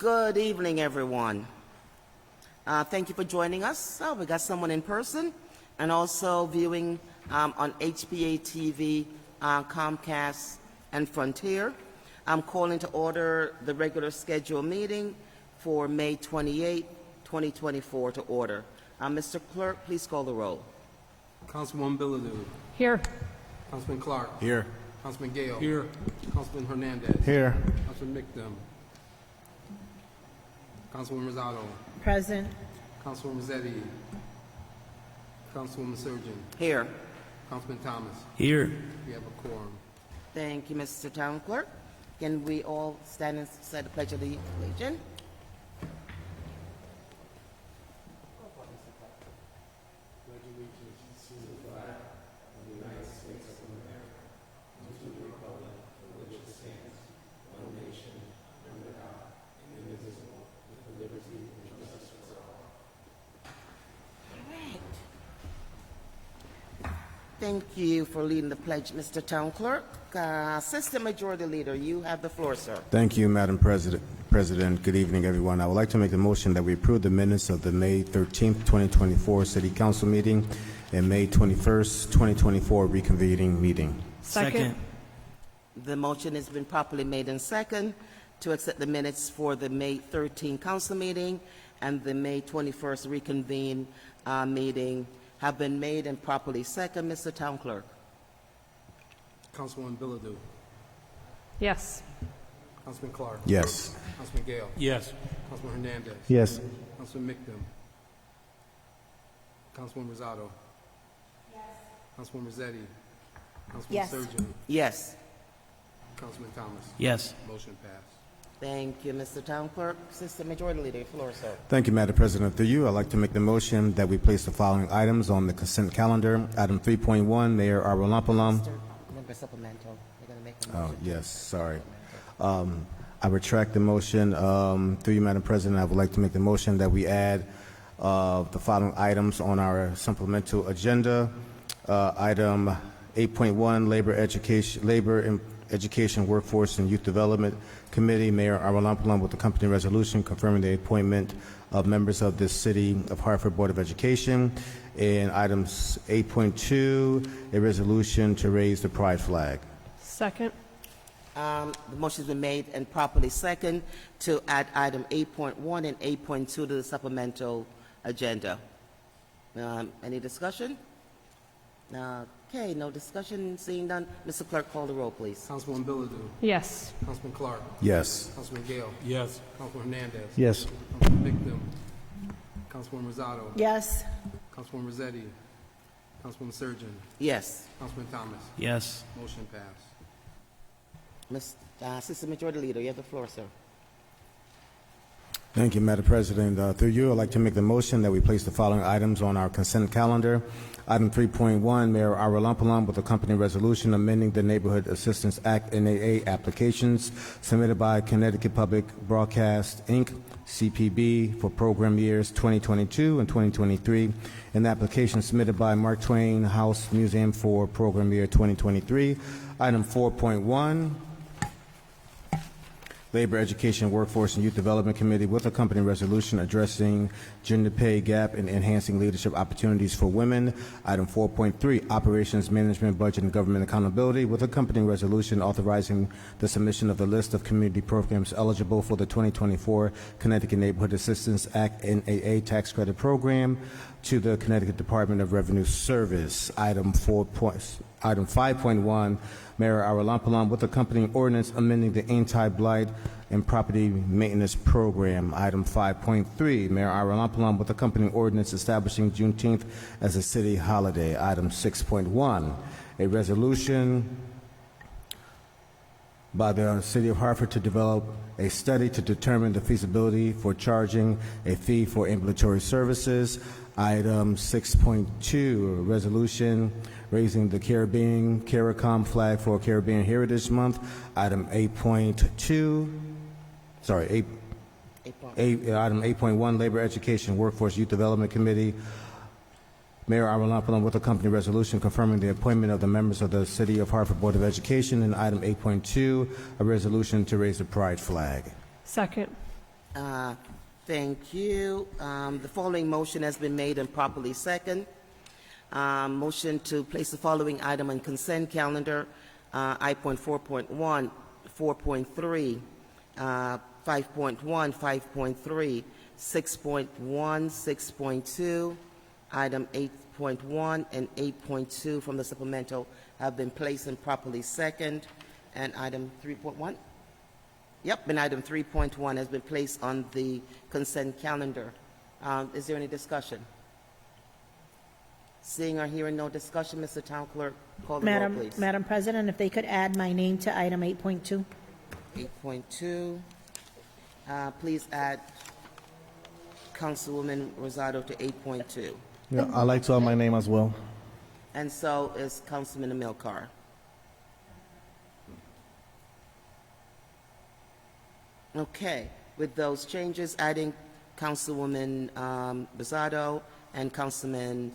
Good evening, everyone. Thank you for joining us. We got someone in person and also viewing on HBA TV, Comcast, and Frontier. I'm calling to order the regular scheduled meeting for May 28, 2024 to order. Mr. Clerk, please call the roll. Councilwoman Bilodeau. Here. Councilman Clark. Here. Councilman Gale. Here. Councilman Hernandez. Here. Councilman Micdom. Councilwoman Rosado. Present. Councilwoman Zetti. Councilwoman Surgeon. Here. Councilman Thomas. Here. We have a quorum. Thank you, Mr. Town Clerk. Can we all stand and say the Pledge of Allegiance? Thank you for leading the pledge, Mr. Town Clerk. Assistant Majority Leader, you have the floor, sir. Thank you, Madam President. Good evening, everyone. I would like to make a motion that we approve the minutes of the May 13th, 2024 City Council meeting and May 21st, 2024 reconvening meeting. Second. The motion has been properly made and second to accept the minutes for the May 13th council meeting and the May 21st reconvene meeting have been made and properly second. Mr. Town Clerk. Councilwoman Bilodeau. Yes. Councilman Clark. Yes. Councilman Gale. Yes. Councilman Hernandez. Yes. Councilman Micdom. Councilwoman Rosado. Yes. Councilwoman Rossetti. Councilman Yes. Surgeon. Yes. Councilman Thomas. Yes. Motion passed. Thank you, Mr. Town Clerk. Assistant Majority Leader, your floor, sir. Thank you, Madam President. Through you, I'd like to make the motion that we place the following items on the consent calendar. Item 3.1, Mayor Arvelampalam. Mr. Member Supplemental. They're going to make a Oh, motion. yes, sorry. I retract the motion. Through you, Madam President, I would like to make the motion that we add the following items on our supplemental agenda. Item 8.1, Labor, Education, Workforce, and Youth Development Committee. Mayor Arvelampalam with the company resolution confirming the appointment of members of the City of Hartford Board of Education. And items 8.2, a resolution to raise the pride flag. Second. The motion's been made and properly second to add item 8.1 and 8.2 to the supplemental agenda. Any discussion? Okay, no discussion. Seeing none. Mr. Clerk, call the roll, please. Councilwoman Bilodeau. Yes. Councilman Clark. Yes. Councilman Gale. Yes. Councilman Hernandez. Yes. Councilman Micdom. Councilwoman Rosado. Yes. Councilwoman Rossetti. Councilwoman Surgeon. Yes. Councilman Thomas. Yes. Motion passed. Assistant Majority Leader, you have the floor, sir. Thank you, Madam President. Through you, I'd like to make the motion that we place the following items on our consent calendar. Item 3.1, Mayor Arvelampalam with a company resolution amending the Neighborhood Assistance Act NAA applications submitted by Connecticut Public Broadcast, Inc., CPB, for program years 2022 and 2023, and the application submitted by Mark Twain House Museum for program year 2023. Item 4.1, Labor, Education, Workforce, and Youth Development Committee with a company resolution addressing gender pay gap and enhancing leadership opportunities for women. Item 4.3, Operations Management, Budget, and Government Accountability with a company resolution authorizing the submission of the list of community programs eligible for the 2024 Connecticut Neighborhood Assistance Act NAA Tax Credit Program to the Connecticut Department of Revenue Service. Item 5.1, Mayor Arvelampalam with accompanying ordinance amending the anti-blight and property maintenance program. Item 5.3, Mayor Arvelampalam with accompanying ordinance establishing Juneteenth as a city holiday. Item 6.1, a resolution by the City of Hartford to develop a study to determine the feasibility for charging a fee for ambulatory services. Item 6.2, a resolution raising the CARICOM flag for Caribbean Heritage Month. Item 8.2, sorry, item 8.1, Labor, Education, Workforce, Youth Development Committee. Mayor Arvelampalam with a company resolution confirming the appointment of the members of the City of Hartford Board of Education. And item 8.2, a resolution to raise the pride flag. Second. Thank you. The following motion has been made and properly second. Motion to place the following item on consent calendar, I.4.1, 4.3, 5.1, 5.3, 6.1, 6.2, item 8.1 and 8.2 from the supplemental have been placed and properly second. And item 3.1? Yep, and item 3.1 has been placed on the consent calendar. Is there any discussion? Seeing or hearing no discussion, Mr. Town Clerk, call the roll, please. Madam President, if they could add my name to item 8.2. 8.2. Please add Councilwoman Rosado to 8.2. Yeah, I'd like to add my name as well. And so is Councilman Amilcar. Okay, with those changes, adding Councilwoman Rosado and Councilman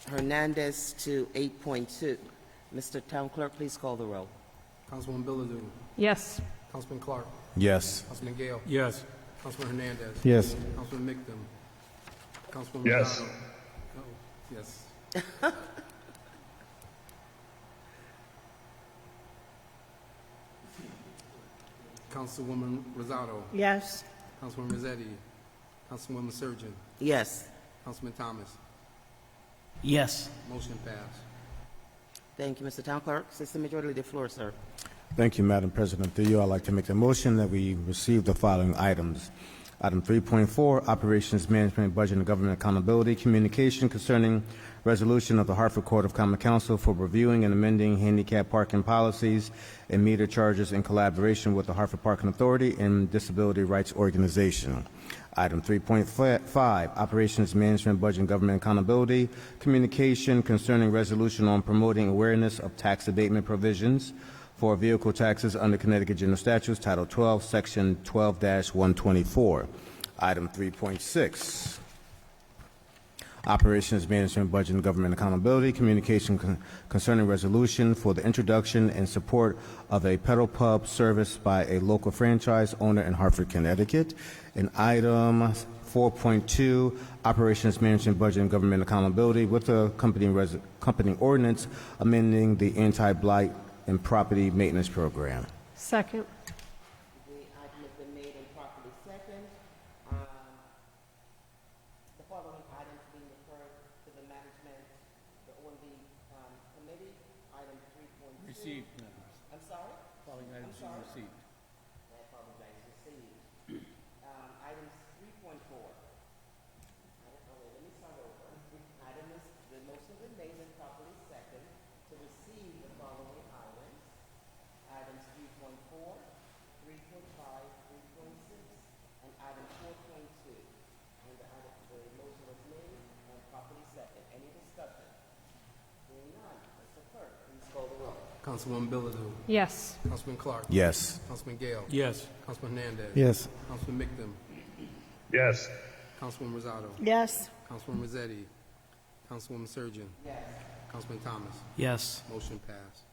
Hernandez to 8.2. Mr. Town Clerk, please call the roll. Councilwoman Bilodeau. Yes. Councilman Clark. Yes. Councilman Gale. Yes. Councilman Hernandez. Yes. Councilman Migdum. Councilwoman Yes. Rosado. Oh, yes. Councilwoman Rosado. Yes. Councilwoman Rossetti. Councilwoman Surgeon. Yes. Councilman Thomas. Yes. Motion passed. Thank you, Mr. Town Clerk. System Majority Leader, floor, sir. Thank you, Madam President. Through you, I'd like to make the motion that we receive the following items. Item 3.4, Operations Management, Budget and Government Accountability, Communication concerning resolution of the Hartford Court of Common Council for reviewing and amending handicap parking policies and meter charges in collaboration with the Hartford Parking Authority and Disability Rights Organization. Item 3.5, Operations Management, Budget and Government Accountability, Communication concerning resolution on promoting awareness of tax abatement provisions for vehicle taxes under Connecticut General Statutes, Title 12, Section 12-124. Item 3.6, Operations Management, Budget and Government Accountability, Communication concerning resolution for the introduction and support of a pedal pub service by a local franchise owner in Hartford, Connecticut. And item 4.2, Operations Management, Budget and Government Accountability with the accompanying ordinance amending the anti-blight and property maintenance program. Second. The item has been made and properly second. The following items being referred to the management, the OMB committee. Item 3.2. Received. I'm sorry? Following items sorry? received. I apologize, received. Items 3.4. Let me start over. Item is, the motion has been made and properly second to receive the following items. Items 3.4, 3.5, 3.6, and item 4.2. And the motion was made and properly second. Any discussion? Hearing none. Mr. Clerk, please call the roll. Councilwoman Bilodeau. Yes. Councilman Clark. Yes. Councilman Gale. Yes. Councilman Hernandez. Yes. Councilman Migdum. Yes. Councilwoman Rosado. Yes. Councilwoman Rossetti. Councilwoman Surgeon. Yes. Councilman Thomas. Yes. Motion passed.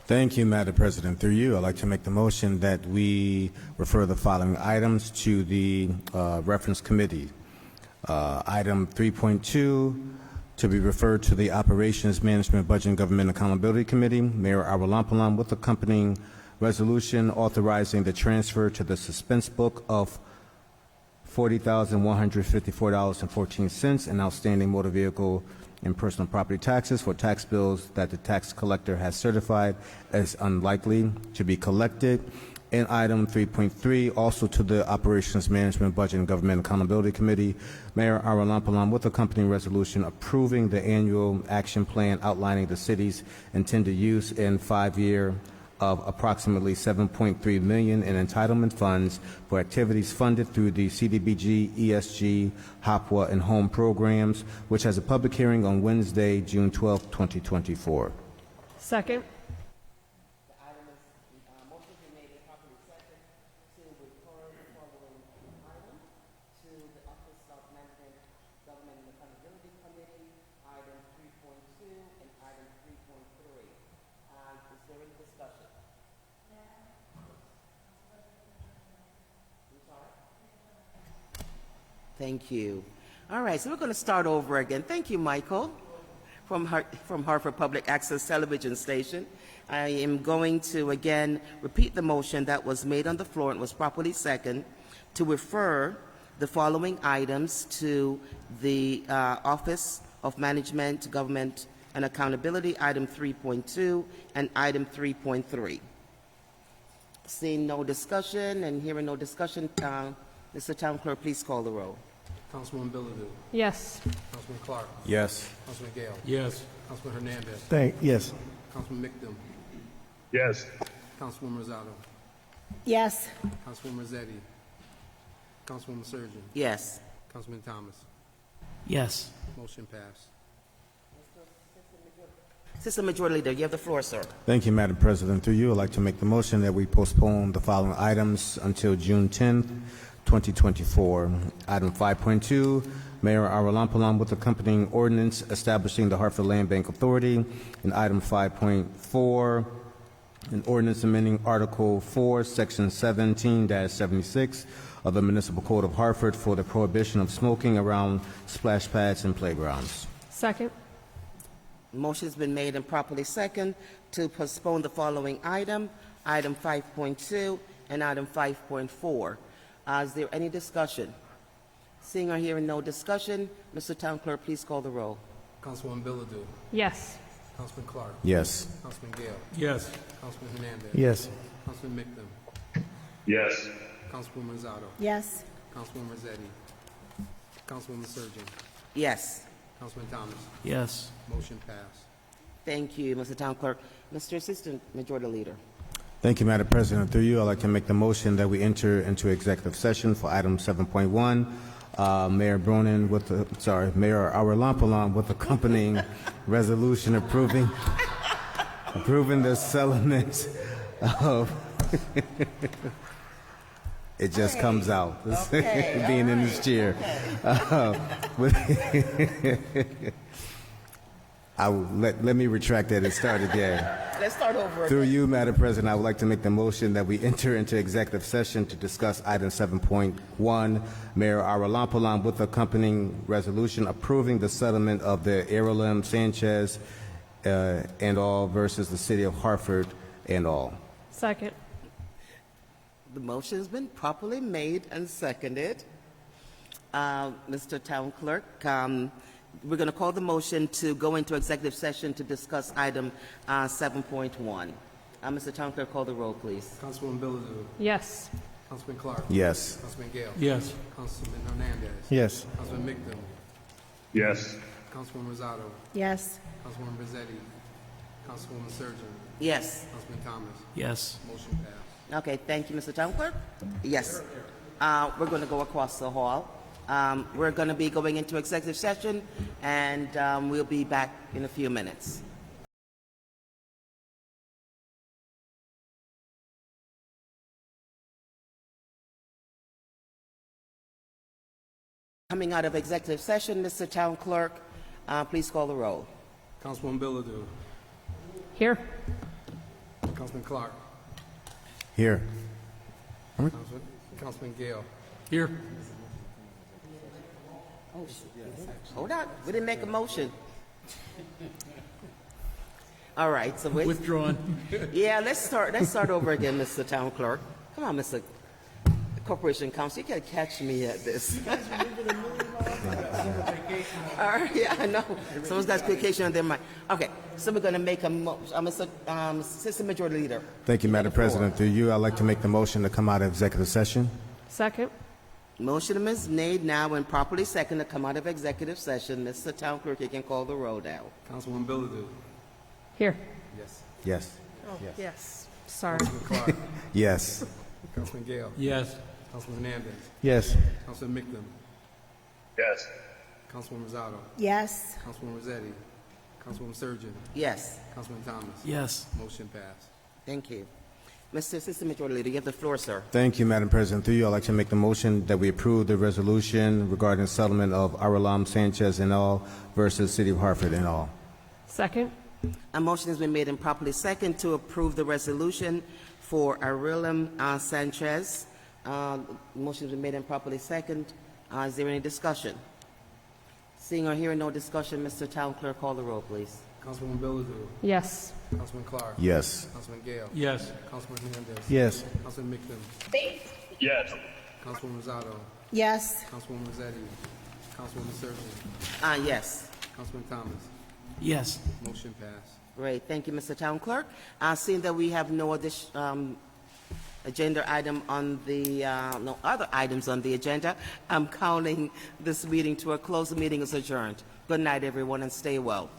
Thank you, Madam President. Through you, I'd like to make the motion that we refer the following items to the reference committee. Item 3.2, to be referred to the Operations Management, Budget and Government Accountability Committee. Mayor Arulampalam with accompanying resolution authorizing the transfer to the suspense book of $40,154.14 in outstanding motor vehicle and personal property taxes for tax bills that the tax collector has certified as unlikely to be collected. And item 3.3, also to the Operations Management, Budget and Government Accountability Committee, Mayor Arulampalam with accompanying resolution approving the annual action plan outlining the city's intended use in 5-year of approximately $7.3 million in entitlement funds for activities funded through the CDBG, ESG, HOPWA, and HOME programs, which has a public hearing on Wednesday, June 12, 2024. Second. The item is, motion has been made and properly second to refer the following item to the Office of Management, Government and Accountability Committee, item 3.2 and item 3.3. Is there any discussion? Thank you. All right, so we're going to start over again. Thank you, Michael, from Hartford Public Access Television Station. I am going to again repeat the motion that was made on the floor and was properly second to refer the following items to the Office of Management, Government, and Accountability, item 3.2 and item 3.3. Seeing no discussion and hearing no discussion, Mr. Town Clerk, please call the roll. Councilwoman Bilodeau. Yes. Councilman Clark. Yes. Councilman Gale. Yes. Councilman Hernandez. Yes. Councilman Micdom. Yes. Councilwoman Rosado. Yes. Councilwoman Rossetti. Councilwoman Surgeon. Yes. Councilman Thomas. Yes. Motion passed. Assistant Majority Leader, you have the floor, sir. Thank you, Madam President. Through you, I'd like to make the motion that we postpone the following items until June 10th, 2024. Item 5.2, Mayor Aralampalam with accompanying ordinance establishing the Hartford Land Bank Authority. And item 5.4, an ordinance amending Article 4, Section 17-76 of the Municipal Code of Hartford for the prohibition of smoking around splash pads and playgrounds. Second. Motion's been made and properly second to postpone the following item 5.2 and item 5.4. Is there any discussion? Seeing or hearing no discussion, Mr. Town Clerk, please call the roll. Councilwoman Bilodeau. Yes. Councilman Clark. Yes. Councilman Gale. Yes. Councilman Hernandez. Yes. Councilman Micdom. Yes. Councilwoman Rosado. Yes. Councilwoman Rossetti. Councilwoman Surgeon. Yes. Councilman Thomas. Yes. Motion passed. Thank you, Mr. Town Clerk. Mr. Assistant Majority Leader. Thank you, Madam President. Through you, I'd like to make the motion that we enter into executive session for item 7.1. Mayor Mayor Aralampalam with accompanying resolution approving the settlement of. It just comes out, Okay, being all in right, this chair. Let me retract that and start again. Let's start over Through again. you, Madam President, I would like to make the motion that we enter into executive session to discuss item 7.1, Mayor Aralampalam with accompanying resolution approving the settlement of the Arolim Sanchez and all versus the City of Hartford and all. Second. The motion's been properly made and seconded. Mr. Town Clerk, we're going to call the motion to go into executive session to discuss item 7.1. Mr. Town Clerk, call the roll, please. Councilwoman Bilodeau. Yes. Councilman Clark. Yes. Councilman Gale. Yes. Councilman Hernandez. Yes. Councilman Micdom. Yes. Councilwoman Rosado. Yes. Councilwoman Rossetti. Councilwoman Surgeon. Yes. Councilman Thomas. Yes. Motion passed. Okay, thank you, Mr. Town Clerk. Yes. We're going to go across the hall. We're going to be going into executive session, and we'll be back in a few minutes. Coming out of executive session, Mr. Town Clerk, please call the roll. Councilwoman Bilodeau. Here. Councilman Clark. Here. Councilman Gale. Here. Hold on, we didn't make a motion. All right, so wait. Withdrawn. Yeah, let's start over again, Mr. Town Clerk. Come on, Mr. Corporation Counsel, you can't catch me at this. All right, yeah, I know. Someone's got vacation on their mind. Okay, so we're going to make a motion. Assistant Majority Leader. Thank you, Madam President. Through you, I'd like to make the motion to come out of executive session. Second. Motion is made now and properly second to come out of executive session. Mr. Town Clerk, you can call the roll now. Councilwoman Bilodeau. Here. Yes. Yes. Oh, yes. Sorry. Councilman Clark. Yes. Councilman Gale. Yes. Councilman Hernandez. Yes. Councilman Micdom. Yes. Councilwoman Rosado. Yes. Councilwoman Rossetti. Councilwoman Surgeon. Yes, Councilman Thomas. Yes. Motion passed. thank you. Mr. Assistant Majority Leader, you have the floor, sir. Thank you, Madam President. Through you, I'd like to make the motion that we approve the resolution regarding settlement of Arolam Sanchez and all versus City of Hartford and all. Second. A motion has been made and properly second to approve the resolution for Arulam Sanchez. Motion has been made and properly second. Is there any discussion? Seeing or hearing no discussion, Mr. Town Clerk, call the roll, please. Councilwoman Bellido, Yes. Councilman Clark. Yes. Councilman Gale. Yes. Councilman Hernandez. Yes. Councilman Micklem. Yes. Councilwoman Rosado. Yes. Councilwoman Rossetti. Councilwoman Surgeon. Yes. Councilman Thomas. Yes. Motion passed. Great, thank you, Mr. Town Clerk. Seeing that we have no agenda item on the, no other items on the agenda, I'm counting this meeting to a close. The meeting is adjourned. Good night, everyone, and stay well.